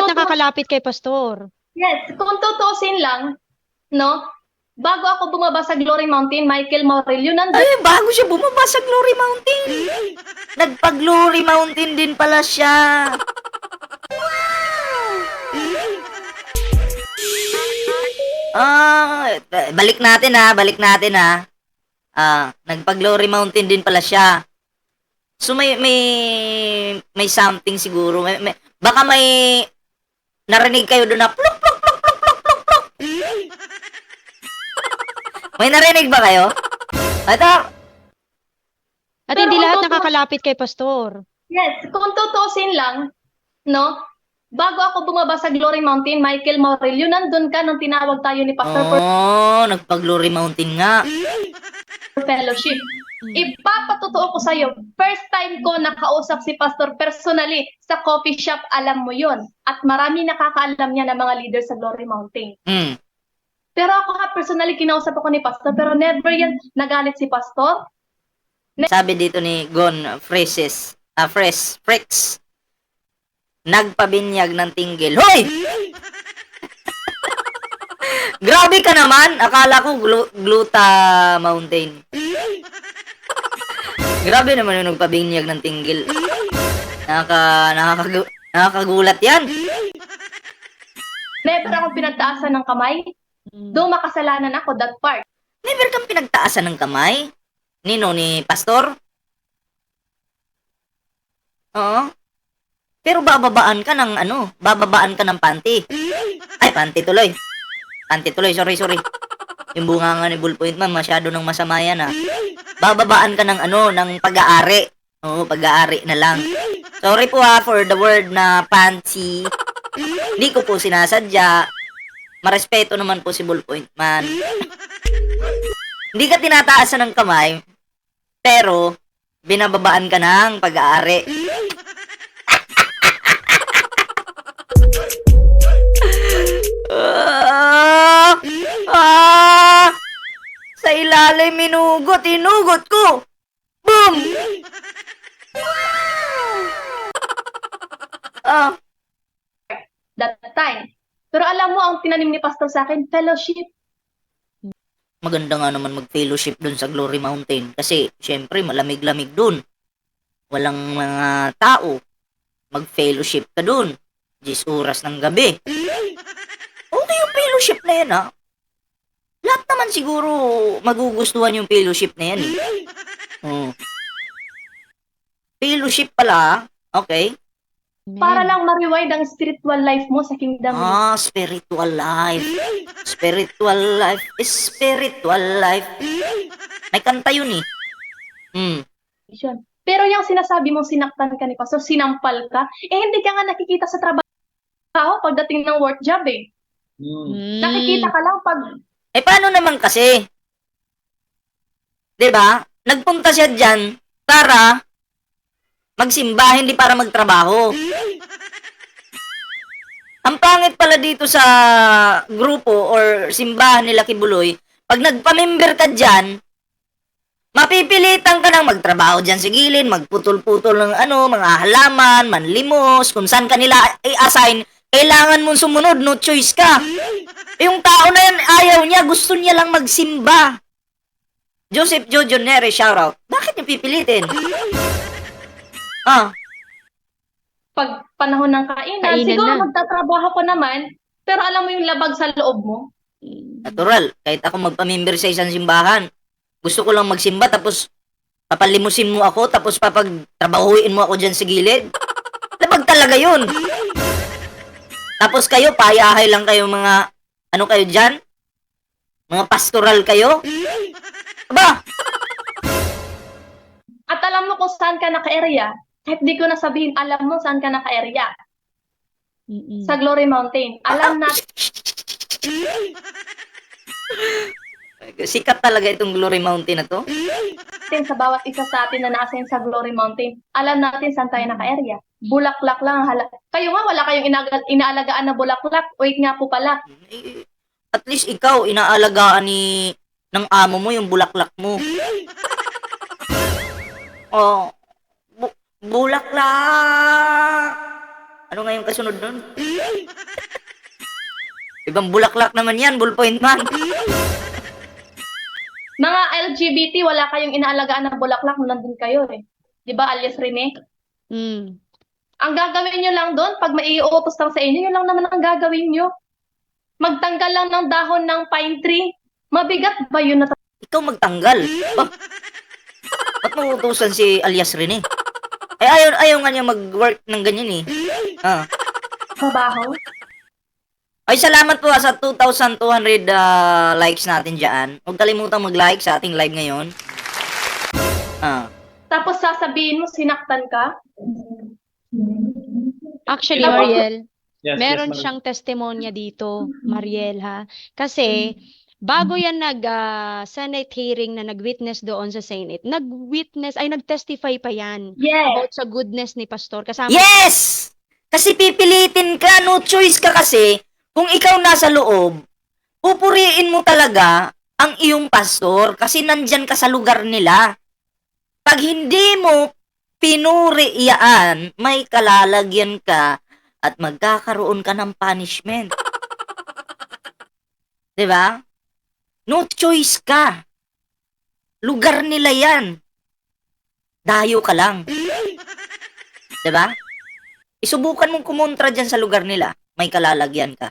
nakakalapit kay pastor. Yes, kung tutuusin lang, no? Bago ako bumaba sa Glory Mountain, Michael Maurilio nandun. Ay, bago siya bumaba sa Glory Mountain. Nagpa-Glory Mountain din pala siya. Balik natin ha. Nagpa-Glory Mountain din pala siya. So may something siguro. Baka may narinig kayo doon na pluk pluk pluk pluk pluk pluk pluk. May narinig ba kayo? Ito. At Pero hindi kung lahat totoo- nakakalapit kay pastor. Yes, kung tutuusin lang, no? Bago ako bumaba sa Glory Mountain, Michael Maurilio, nandun ka nung tinawag tayo ni Pastor for Nagpa-Glory Mountain nga. fellowship. Ipapatotoo ko sa'yo, first time ko nakausap si Pastor personally sa coffee shop, alam mo yon. At marami nakakaalam niya ng mga leader sa Glory Mountain. Mm. Pero ako nga, personally, kinausap ako ni Pastor, pero never yan nagalit si Pastor. Sabi dito ni Gon Fresh, nagpabinyag ng tinggil. Hoy! Grabe ka naman! Akala ko Gluta Mountain. Grabe naman yung nagpabinyag ng tinggil. Nakakagulat yan. Never ako pinagtaasan ng kamay. Doon makasalanan ako, that part. Never kang pinagtaasan ng kamay? Nino, ni Pastor? Oo. Pero bababaan ka ng panty. Ay, panty tuloy. Sorry. Yung bunganga ni Bullpoint man, masyado nang masama yan ha. Bababaan ka ng pag-aari. Oo, pag-aari na lang. Sorry po ha for the word na panty. Hindi ko po sinasadya. Marespeto naman po si Bullpoint man. Hindi ka tinataasan ng kamay, pero binababaan ka ng pag-aari. Sa ilalim inugot ko. Boom! That time. Pero alam mo, ang tinanim ni Pastor sa akin, fellowship. Maganda nga naman mag-fellowship dun sa Glory Mountain kasi syempre malamig-lamig dun. Walang mga tao. Mag-fellowship ka dun. 10 oras ng gabi. Okay yung fellowship na yan ha. Lahat naman siguro magugustuhan yung fellowship na yan eh. Oh. Fellowship pala ha? Okay. Para lang ma-rewind ang spiritual life mo sa kingdom. Spiritual life. Spiritual life. May kanta yun eh. Pero yung sinasabi mong sinaktan ka ni Pastor, sinampal ka, hindi ka nga nakikita sa trabaho pagdating ng work job eh. Nakikita ka lang pag... Paano naman kasi? 'Di ba? Nagpunta siya diyan para magsimba, hindi para magtrabaho. Ang pangit pala dito sa grupo or simbahan nila Kibuloy, pag nagpa-member ka diyan, mapipilitan ka nang magtrabaho diyan sa gilid, magputol-putol ng mga halaman, manlimos, kung saan kanila i-assign, kailangan mong sumunod, no choice ka. Yung tao na yan, ayaw niya, gusto niya lang magsimba. Joseph Jojo Neri, shoutout. Bakit niya pipilitin? Pag panahon ng kainan siguro na. magtatrabaho ko naman, pero alam mo yung labag sa loob mo? Natural, kahit ako magpamember sa isang simbahan, gusto ko lang magsimba, tapos papalimusin mo ako, tapos papagtrabahuin mo ako dyan sa gilid. Labag talaga yun. Tapos kayo, payahay lang kayo mga, kayo dyan? Mga pastoral kayo? Aba? At alam mo kung saan ka naka-area, kahit di ko na sabihin, alam mo saan ka naka-area. Sa Glory Mountain. Alam natin Sikat talaga itong Glory Mountain na to. sa bawat isa sa atin na nasa sa Glory Mountain. Alam natin saan tayo naka-area. Bulaklak lang. Kayo nga, wala kayong inaalagaan na bulaklak. Wait nga po pala. At least ikaw, inaalagaan ng amo mo yung bulaklak mo. Bulaklak! Ano nga yung kasunod nun? Ibang bulaklak naman yan, ballpoint man. Mga LGBT, wala kayong inaalagaan na bulaklak nung nandun kayo eh. Di ba, alias Rene? Mm. Ang gagawin nyo lang doon, pag maiuutos lang sa inyo, yun lang naman ang gagawin nyo. Magtanggal lang ng dahon ng pine tree. Mabigat ba yun na Ikaw magtanggal. Ba? Ba't mauutusan si alias Rene? Ay, ayaw nga niya mag-work ng ganyan eh. Ah. trabaho? Ay, salamat po sa 2,200 likes natin dyan. Huwag kalimutang mag-like sa ating live ngayon. Ah. Tapos sasabihin mo, sinaktan ka? Actually, Tapos- Mariel, Yes, meron yes, siyang testimonya dito, Mariel, ha? Kasi, bago yan Senate hearing na nag-witness doon sa Senate, nag-testify pa yan Yes. about sa goodness ni Pastor. Kasama Yes! Kasi pipilitin ka, no choice ka kasi. Kung ikaw nasa loob, pupuriin mo talaga ang iyong pastor kasi nandyan ka sa lugar nila. Pag hindi mo pinuri iyaan, may kalalagyan ka at magkakaroon ka ng punishment. 'Di ba? No choice ka. Lugar nila yan. Dayo ka lang. 'Di ba? Isubukan mong kumontra dyan sa lugar nila. May kalalagyan ka.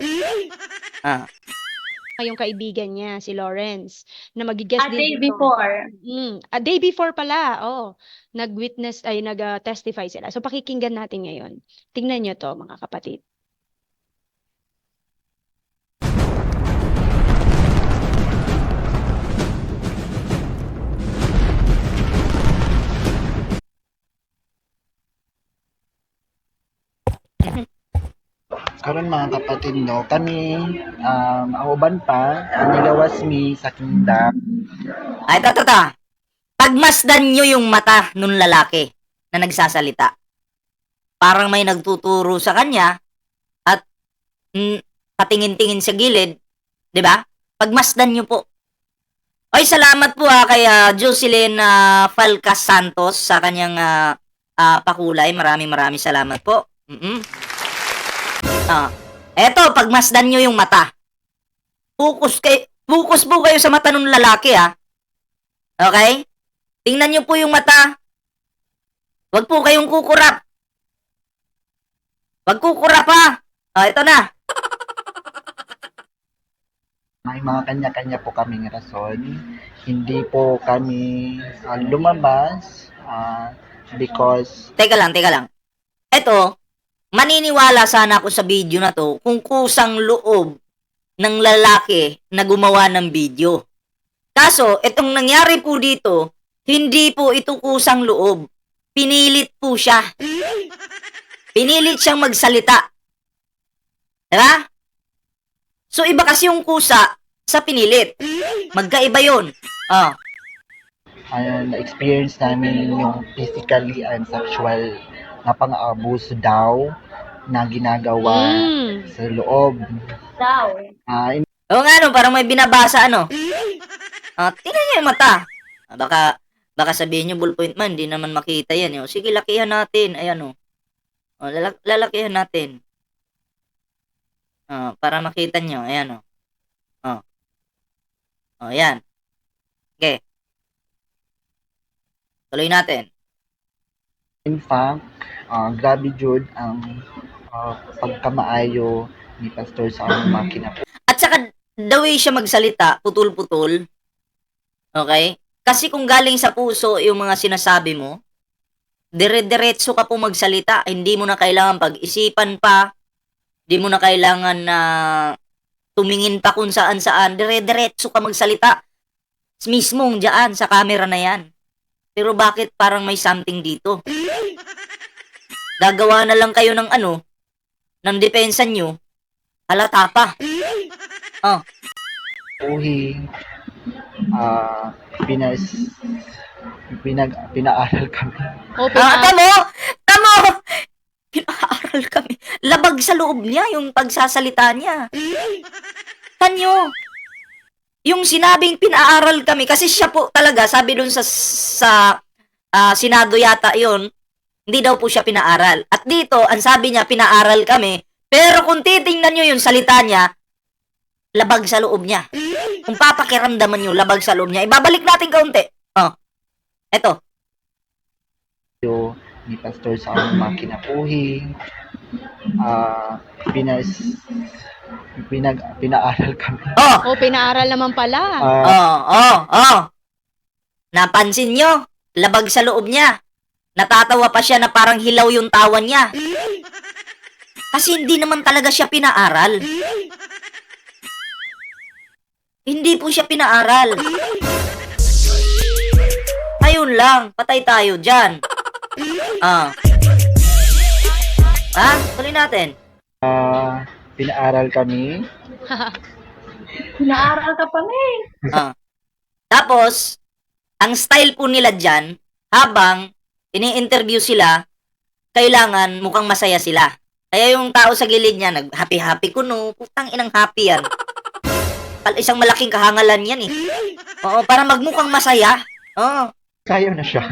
Ah. yung kaibigan niya, si Lawrence, na mag-guest A din day dito. before. A day before pala, nag-testify sila. So, pakikinggan natin ngayon. Tingnan nyo to, mga kapatid. Karon mga kapatid no, kami ang uban pa ang nilawas mi sa kingdom. Ay, ta. Pagmasdan nyo yung mata nung lalaki na nagsasalita. Parang may nagtuturo sa kanya at patingin-tingin sa gilid. 'Di ba? Pagmasdan nyo po. Ay, salamat po kay Jocelyn Falcas Santos sa kanyang pakulay. Maraming salamat po. Eto, pagmasdan nyo yung mata. Focus po kayo sa mata ng lalaki, ha? Okay? Tingnan nyo po yung mata. Huwag po kayong kukurap. Huwag kukurap, ha? Ito na. May mga kanya-kanya po kaming rason. Hindi po kami lumabas because Teka lang. Eto, maniniwala sana ako sa video na to kung kusang loob ng lalaki na gumawa ng video. Kaso, itong nangyari po dito, hindi po ito kusang loob. Pinilit po siya. Pinilit siyang magsalita. Diba? So, iba kasi yung kusa sa pinilit. Magkaiba yun. na-experience namin yung physically and sexual na pang-abuso daw na ginagawa sa loob. Daw. Oo nga, no, parang may binabasa, ano. Tingnan niyo yung mata. Baka sabihin niyo, ballpoint man, hindi naman makita yan. Eh. Sige, lakihan natin. Ayan, lalakihan natin. Para makita niyo. Ayan, yan. Okay. Tuloy natin. In fact, grabe jud ang pagkamaayo ni Pastor sa among makina. At saka, the way siya magsalita, putol-putol. Okay? Kasi kung galing sa puso yung mga sinasabi mo, dire-diretso ka po magsalita. Hindi mo na kailangan pag-isipan pa. Hindi mo na kailangan na tumingin pa kung saan-saan. Dire-diretso ka magsalita. Mismong dyan sa camera na yan. Pero bakit parang may something dito? Gagawa na lang kayo ng ng depensa nyo. Halata pa. Uhi, pinaaral kami. Tamo! Pinaaral kami. Labag sa loob niya yung pagsasalita niya. Tanyo, yung sinabing pinaaral kami, kasi siya po talaga, sabi dun sa Senado yata yon Hindi daw po siya pinaaral. At dito, ang sabi niya, pinaaral kami. Pero kung titingnan nyo yung salita niya, labag sa loob niya. Kung papakiramdaman nyo, labag sa loob niya. Ibabalik natin kaunti. Oh, eto. Ni Pastor sa among mga kinabuhi. Pinaaral kami. Oh, Pinaaral naman pala. oh. Napansin nyo? Labag sa loob niya. Natatawa pa siya na parang hilaw yung tawa niya. Kasi hindi naman talaga siya pinaaral. Hindi po siya pinaaral. Ayun lang, patay tayo dyan. Tuloy natin. Pinaaral kami. Pinaaral ka pa, May. Tapos, ang style po nila dyan, habang ini-interview sila, kailangan mukhang masaya sila. Kaya yung tao sa gilid niya, nag-happy-happy kuno, putang inang happy yan. Isang malaking kahangalan yan eh. Oo, para magmukhang masaya. Oo. Kaya na siya.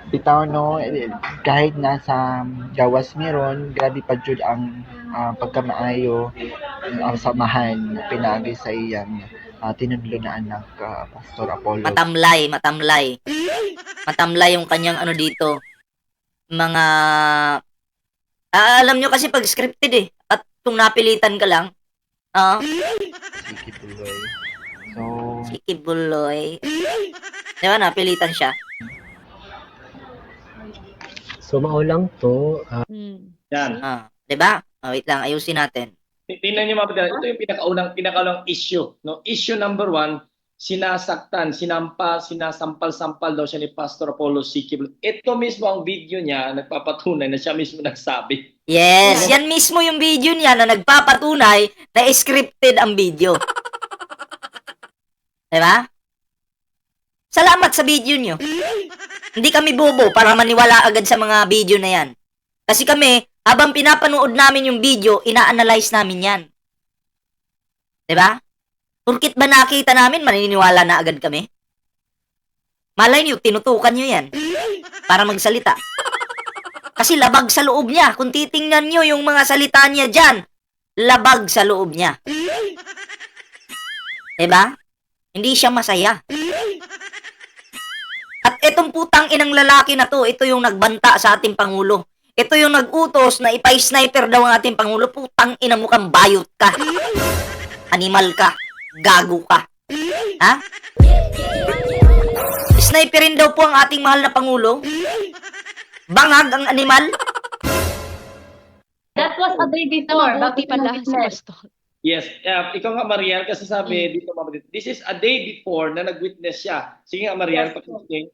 Bitaw no, kahit nasa gawas meron, grabe pa jud ang pagkamaayo, ang samahan na pinagi sa iyang tinudlo na anak, Pastor Apollo. Matamlay. Matamlay yung kanyang ano dito. Mga... alam nyo kasi pag scripted eh. At kung napilitan ka lang. Sige tuloy. So, Siki Buloy. Diba napilitan siya? So, maulang to. Yan. Diba? Wait lang, ayusin natin. Tingnan niyo mga kapatid, ito yung pinakaunang issue. No? Issue number 1, sinasaktan, sinasampal-sampal daw siya ni Pastor Apollo Sikib. Ito mismo ang video niya, nagpapatunay na siya mismo nagsabi. Yes, yan mismo yung video niya na nagpapatunay na scripted ang video. Diba? Salamat sa video nyo. Hindi kami bobo para maniwala agad sa mga video na yan. Kasi kami, habang pinapanood namin yung video, ina-analyze namin yan. Diba? Porkit ba nakita namin, maniniwala na agad kami? Malay niyo, tinutukan nyo yan. Para magsalita. Kasi labag sa loob niya. Kung titingnan nyo yung mga salita niya dyan, labag sa loob niya. Diba? Hindi siya masaya. At itong putang inang lalaki na to, ito yung nagbanta sa ating Pangulo. Ito yung nag-utos na ipay-sniper daw ang ating Pangulo. Putang ina mo kang bayot ka. Animal ka. Gago ka. Ha? Sniperin daw po ang ating mahal na Pangulo. Bangag ang animal. That was a day before. Mabuti pala si witness. Pastor. Yes, ikaw nga Mariel, kasi sabi dito mga kapatid, this is a day before na nag-witness siya. Sige nga Mariel, Yes. pag-explain.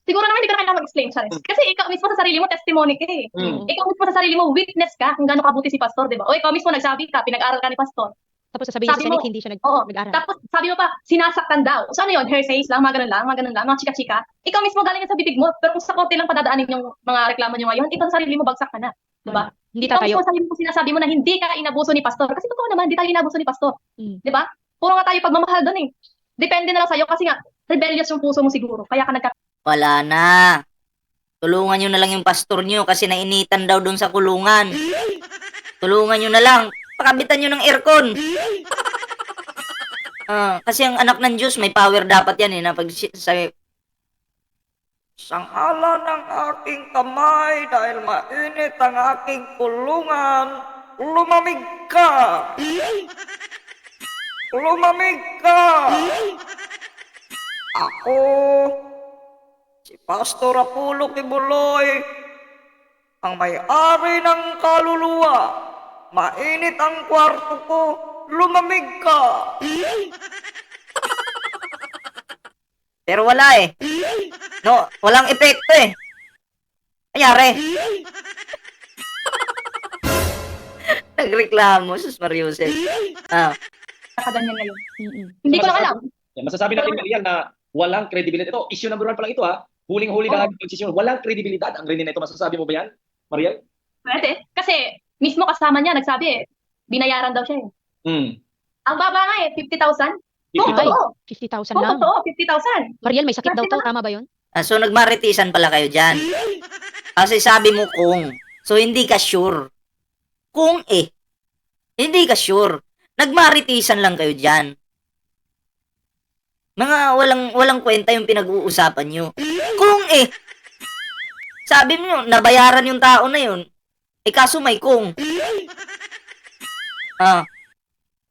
Siguro naman hindi ka na kailangan mag-explain, Charis. Kasi ikaw mismo sa sarili mo, testimony ka eh. Ikaw mismo sa sarili mo, witness ka kung gaano kabuti si Pastor, di ba? O ikaw mismo nagsabi ka, pinag-aral ka ni Pastor. Tapos sasabihin sa Sabi Senate, mo, hindi siya Oo. nag-aral. Tapos sabi mo pa, sinasaktan daw. So ano yun? Hearsays lang, mga ganun lang, mga chika-chika. Ikaw mismo galing yan sa bibig mo, pero kung sa korte lang padadaanin yung mga reklamo nyo ngayon, ikaw sa sarili mo bagsak ka na. Di ba? Hindi Ikaw tatayo. mismo sa sarili mo sinasabi mo na hindi ka inabuso ni Pastor. Kasi totoo naman, hindi tayo inabuso ni Pastor. Di ba? Puro nga tayo pagmamahal doon eh. Depende na lang sa'yo kasi nga, rebellious yung puso mo siguro. Kaya ka Wala na. Tulungan nyo na lang yung pastor nyo kasi nainitan daw doon sa kulungan. Tulungan nyo na lang. Pakabitan nyo ng aircon. Kasi ang anak ng Diyos, may power dapat yan eh. Na pag sabi, sangala ng aking kamay dahil mainit ang aking kulungan, lumamig ka! Lumamig ka! Ako, si Pastor Apollo Kibuloy, ang may-ari ng kaluluwa. Mainit ang kwarto ko, lumamig ka. Pero wala eh. No, walang epekto eh. Kanyari. Nagreklamo, sus Mariusel. kaganyan ngayon. Mm-mm. Hindi ko lang alam. Yan, masasabi natin Mariel na walang credibility. Ito, issue number 1 pa lang ito ha. Huling-huli na ang posisyon. Walang credibilidad ang Rene na ito. Masasabi mo ba yan, Mariel? Pwede. Kasi mismo kasama niya nagsabi eh, binayaran daw siya eh. Ang baba nga eh, 50,000. Oo, 50,000. totoo. 50,000 Oo, lang. totoo, 50,000. Mariel, may sakit daw to. Kasi Tama ba yun? So, nagmaritisan pala kayo dyan. Kasi sabi mo kung. So, hindi ka sure. Kung hindi ka sure. Nagmaritisan lang kayo dyan. Mga walang kwenta yung pinag-uusapan nyo. Kung sabi mo, nabayaran yung tao na yun. Kaso may kung.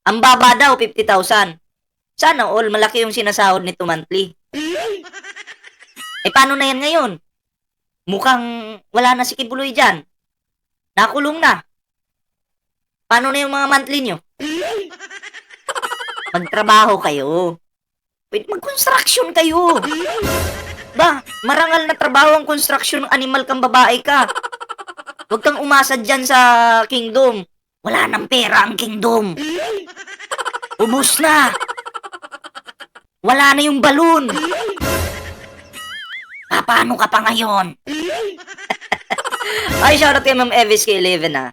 Ang baba daw, 50,000. Sana all, malaki yung sinasahod nito monthly. Paano na yan ngayon? Mukhang wala na si Kibuloy dyan. Nakulong na. Paano na yung mga monthly nyo? Magtrabaho kayo. Pwede mag-construction kayo. Ba, marangal na trabaho ang construction ng animal kang babae ka. Huwag kang umasa dyan sa kingdom. Wala nang pera ang kingdom. Ubus na. Wala na yung balon. Paano ka pa ngayon? Ay, shoutout kay Ma'am Evis kay Eleven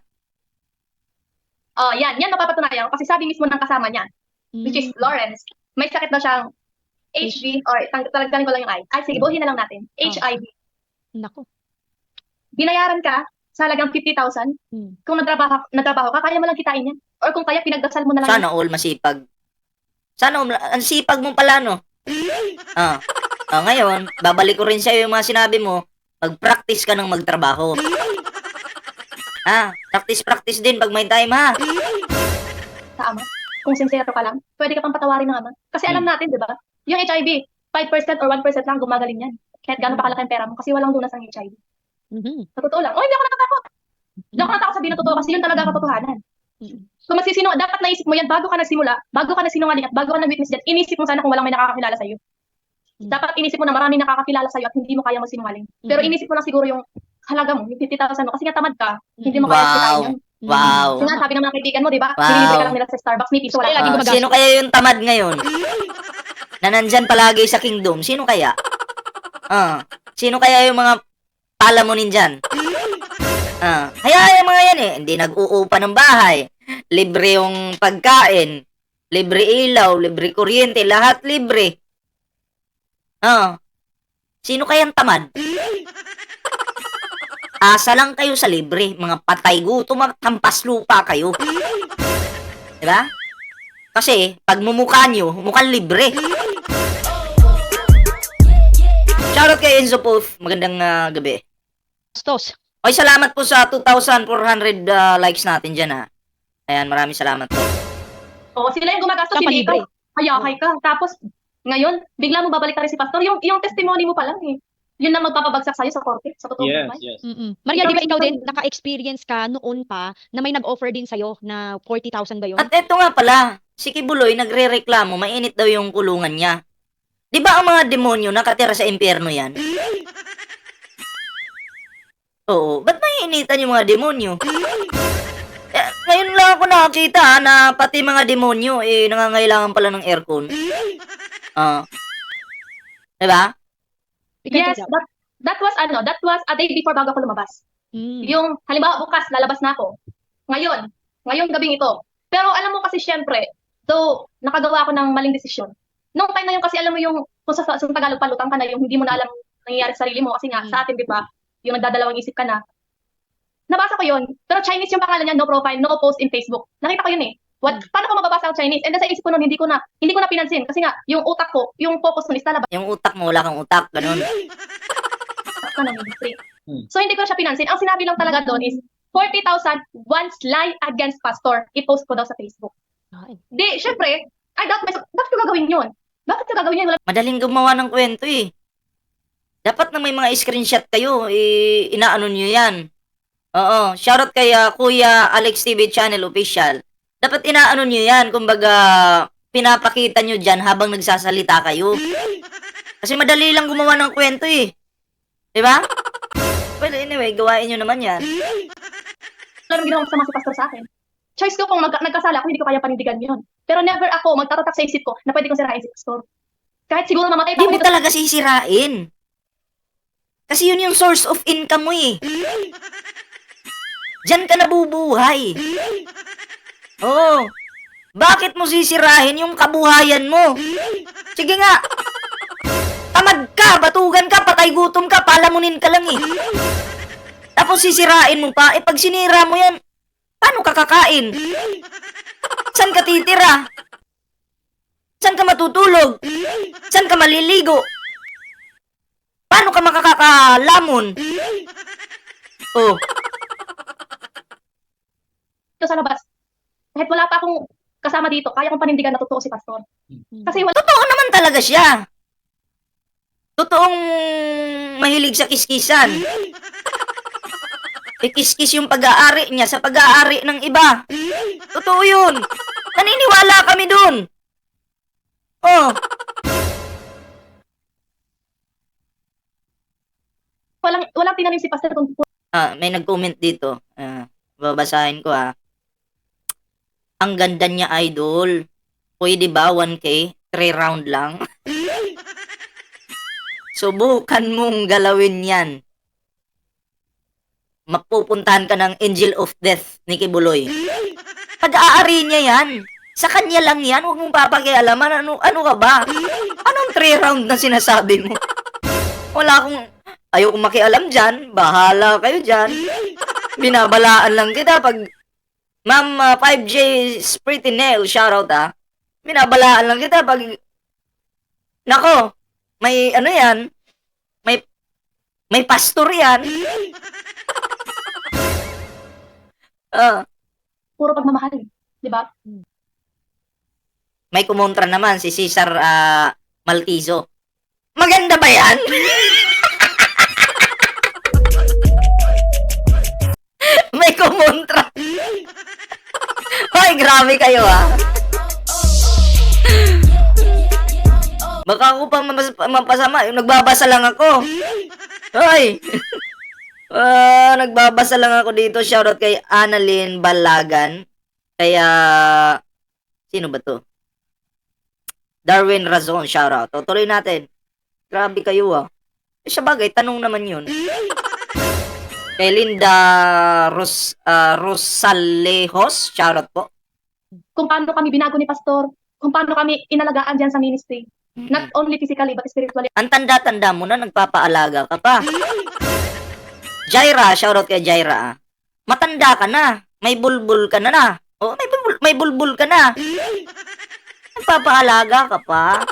Oh, yan mapapatunayan kasi sabi mismo ng kasama niya, which is Lawrence, may sakit daw siyang HB or talagdagan ko lang yung I. Ay, sige, buhin na lang natin. HIV. Nako. Binayaran ka sa halagang 50,000. Kung nagtrabaho ka, kaya mo lang kitain yan. Or kung kaya, pinagdasal mo na lang. Sana all masipag. Sana all, ang sipag mo pala, no? Ngayon, babalik ko rin sa'yo yung mga sinabi mo. Mag-practice ka ng magtrabaho. Practice din pag may time, ha? Sa ama. Kung sincere ka lang, pwede ka pang patawarin ng ama. Kasi alam natin, di ba? Yung HIV, 5% or 1% lang gumagaling yan. Kahit gano'n pa kalaki ang pera mo kasi walang lunas ang HIV. Sa totoo lang. Hindi ako natatakot. Hindi ako natatakot sabihin na totoo kasi yun talaga ang katotohanan. So dapat naisip mo yan bago ka nagsimula, bago ka nagsinungaling at bago ka nag-witness dyan, inisip mo sana kung walang may nakakakilala sa'yo. Dapat inisip mo na maraming nakakakilala sa'yo at hindi mo kaya magsinungaling. Pero inisip mo lang siguro yung halaga mo, yung 50,000 mo, kasi nga tamad ka, hindi mo kaya kitain yan. Wow. Sinasabi ng mga kaibigan mo, di ba? Wow. Binibili ka lang nila sa Starbucks, may piso, wala lagi gumagastos. Sino kaya yung tamad ngayon? Na nandyan palagi sa kingdom? Sino kaya? Sino kaya yung mga palamunin dyan? Kaya yung mga yan hindi nag-uupa ng bahay. Libre yung pagkain. Libre ilaw, libre kuryente, lahat libre. Sino kayang tamad? Asa lang kayo sa libre, mga patay gutom at hampas lupa kayo. Diba? Kasi, pag mumukha nyo, mukhang libre. Shoutout kay Enzo Puff. Magandang gabi. Bastos. Oy, salamat po sa 2,400 likes natin dyan, ha. Ayan, maraming salamat po. Oo, sila yung gumagastos, Dapat hindi libre. ikaw. Hayakay ka. Tapos, ngayon, bigla mo babalik ka rin si Pastor. Yung testimony mo pa lang yun na magpapabagsak sa'yo sa korte, sa totoo naman. Yes. Maria, di ba ikaw din, naka-experience ka noon pa na may nag-offer din sa'yo na 40,000 ba yun? At eto nga pala, si Kibuloy nagre-reklamo, mainit daw yung kulungan niya. Di ba ang mga demonyo nakatira sa impyerno yan? Oo, ba't maiinitan yung mga demonyo? Ngayon lang ako nakakita na pati mga demonyo nangangailangan pala ng aircon. Diba? Yes, that was a day before bago ako lumabas. Yung, halimbawa bukas, lalabas na ako. Ngayong gabing ito. Pero alam mo kasi syempre, so, nakagawa ako ng maling desisyon. Nung time na yun kasi alam mo yung, kung sa Tagalog palutang ka na, yung hindi mo na alam nangyayari sa sarili mo. Kasi nga, sa atin, di ba, yung nagdadalawang isip ka na. Nabasa ko yun. Pero Chinese yung pangalan niya, no profile, no post in Facebook. Nakita ko yun Paano ko mababasa ang Chinese? And then sa isip ko nun, hindi ko na pinansin. Kasi nga, yung utak ko, yung focus nun is lalabas. Yung utak mo, wala kang utak, ganun. So hindi ko siya pinansin. Ang sinabi lang talaga doon is 40,000 once lie against pastor. I-post ko daw sa Facebook. Di, syempre, I doubt myself, bakit ko gagawin yun? Bakit ko gagawin yun? Madaling gumawa ng kwento Dapat na may mga screenshot kayo, inaano nyo yan. Oo, shoutout kay Kuya Alex TV Channel Official. Dapat inaano nyo yan, kumbaga pinapakita nyo dyan habang nagsasalita kayo. Kasi madali lang gumawa ng kwento Diba? Well, anyway, gawain nyo naman yan. Alam ginawa ko sa pastor sa akin. Choice ko kung nagkasala ako, hindi ko kaya panindigan yun. Pero never ako magtatatak sa isip ko na pwede kong sirain si pastor. Kahit siguro mamatay pa Hindi mo talaga sisirain. Kasi yun yung source of income mo Diyan ka nabubuhay. Oo. Bakit mo sisirahin yung kabuhayan mo? Sige nga. Tamad ka, batugan ka, patay gutom ka, palamunin ka lang eh. Tapos sisirain mo pa, pag sinira mo yan, paano ka kakain? Saan ka titira? Saan ka matutulog? Saan ka maliligo? Paano ka makakakalamon? Oh, Dito sa labas, kahit wala pa akong kasama dito, kaya kong panindigan na totoo si Pastor. Kasi wala totoo naman talaga siya. Totoong mahilig sa kiskisan. Ikiskis yung pag-aari niya sa pag-aari ng iba. Totoo yun. Naniniwala kami dun. Oh, walang tinanim si Pastor kung may nag-comment dito. Babasahin ko ha. Ang ganda niya, idol. Pwede ba 1K? 3 round lang? Subukan mong galawin yan. Mapupuntahan ka ng Angel of Death ni Kibuloy. Pag-aari niya yan. Sa kanya lang yan. Huwag mong papakialaman. Ano ka ba? Anong 3 round na sinasabi mo? Wala akong... Ayokong makialam dyan. Bahala kayo dyan. Binabalaan lang kita pag... Ma'am 5J Pretty Nail, shoutout ha. Binabalaan lang kita pag... Nako, may ano yan? May pastor yan. puro pagmamahal. Di ba? May kumontra naman si Cesar Maltizo. Maganda ba yan? May kumontra. Hoy, grabe kayo Baka ako pa mapasama. Nagbabasa lang ako. Hoy! Nagbabasa lang ako dito. Shoutout kay Annalyn Balagan. Kaya... Sino ba to? Darwin Razon, shoutout. Tuloy natin. Grabe kayo Sa bagay, tanong naman yun. Kay Linda Rosalejos, shoutout po. Kung paano kami binago ni Pastor, kung paano kami inalagaan dyan sa ministry. Not only physically, but spiritually. Ang tanda-tanda mo na, nagpapaalaga ka pa. Jaira, shoutout kay Jaira. Matanda ka na. May bulbul ka na. Oh, may bulbul ka na. Nagpapaalaga ka pa.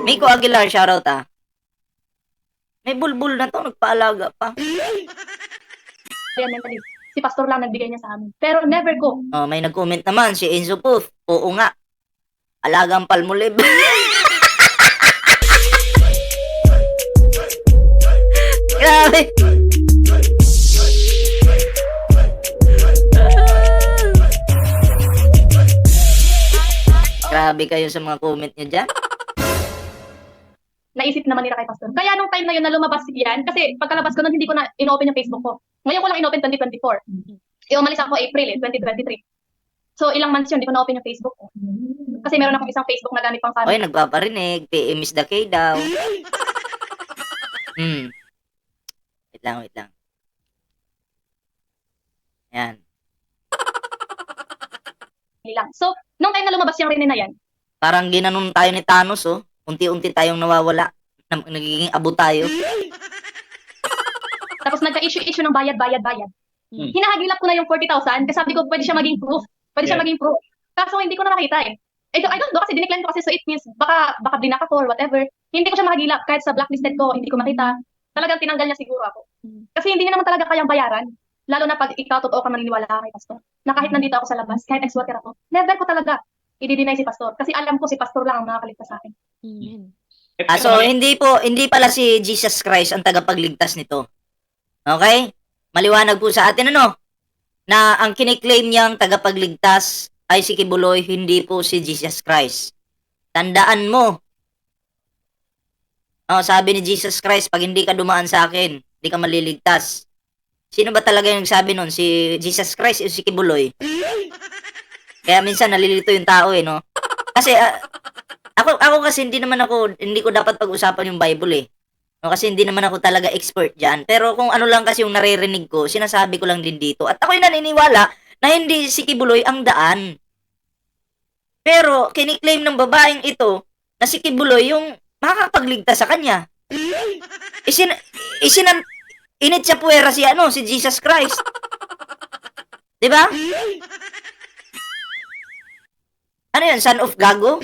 Miko Aguilar, shoutout May bulbul na to, nagpaalaga pa. Ayan, mentally. Si Pastor lang nagbigay niya sa amin. Pero never ko. Oh, may nag-comment naman, si Enzo Puth. Oo nga. Alagang palmolive. Grabe. Grabe kayo sa mga comment niyo dyan. Naisip naman nila kay Pastor. Kaya nung time na yun na lumabas yan, kasi pagkalabas ko nun, hindi ko na inopen yung Facebook ko. Ngayon ko lang inopen 2024. Umalis ako April 2023. So ilang months yun, hindi ko na-open yung Facebook ko. Kasi meron akong isang Facebook na gamit pang family. Oy, nagpaparinig. PM is the K daw. Wait lang. Yan. Lang. So, nung time na lumabas yung rin na yan, Parang ginanon tayo ni Thanos, Unti-unti tayong nawawala. Nagiging abo tayo. tapos nagka-issue ng bayad. Hinahagilap ko na yung 40,000 kasi sabi ko pwede siya maging proof. Kaso hindi ko na nakita I don't know kasi dinecline ko kasi so it means baka blinak ako or whatever. Hindi ko siya mahagilap kahit sa blacklisted ko, hindi ko makita. Talagang tinanggal niya siguro ako. Kasi hindi niya naman talaga kayang bayaran. Lalo na pag ikaw totoo ka maniniwala kay Pastor. Na kahit nandito ako sa labas, kahit ex-worker ako, never ko talaga i-deny si Pastor. Kasi alam ko si Pastor lang ang nakakaligtas sa akin. So hindi pala si Jesus Christ ang tagapagligtas nito. Okay? Maliwanag po sa atin na ang kiniklaim niyang tagapagligtas ay si Kibuloy, hindi po si Jesus Christ. Tandaan mo. Sabi ni Jesus Christ, pag hindi ka dumaan sa akin, hindi ka maliligtas. Sino ba talaga yung nagsabi nun? Si Jesus Christ o si Kibuloy? Kaya minsan nalilito yung tao no? Kasi ako kasi hindi ko dapat pag-usapan yung Bible No, kasi hindi naman ako talaga expert dyan. Pero kung ano lang kasi yung naririnig ko, sinasabi ko lang din dito. At ako'y naniniwala na hindi si Kibuloy ang daan. Pero, kiniklaim ng babaeng ito na si Kibuloy yung makakapagligtas sa kanya. Init sa puwera si si Jesus Christ. 'Di ba? Ano yan, son of gago?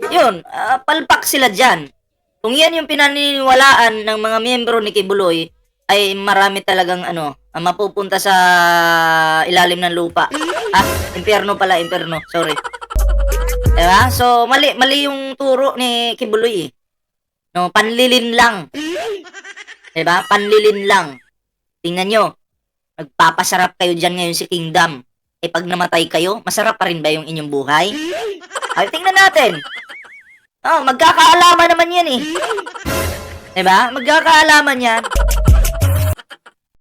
Yun, palpak sila dyan. Kung yan yung pinaniniwalaan ng mga miyembro ni Kibuloy, ay marami talagang mapupunta sa ilalim ng lupa. Impyerno pala, impyerno. Sorry. Diba? So, mali yung turo ni Kibuloy eh. No, panlilin lang. Diba? Panlilin lang. Tingnan nyo. Magpapasarap kayo dyan ngayon si Kingdom. Pag namatay kayo, masarap pa rin ba yung inyong buhay? Ay, tingnan natin. Magkakaalaman naman yan eh. Diba? Magkakaalaman yan.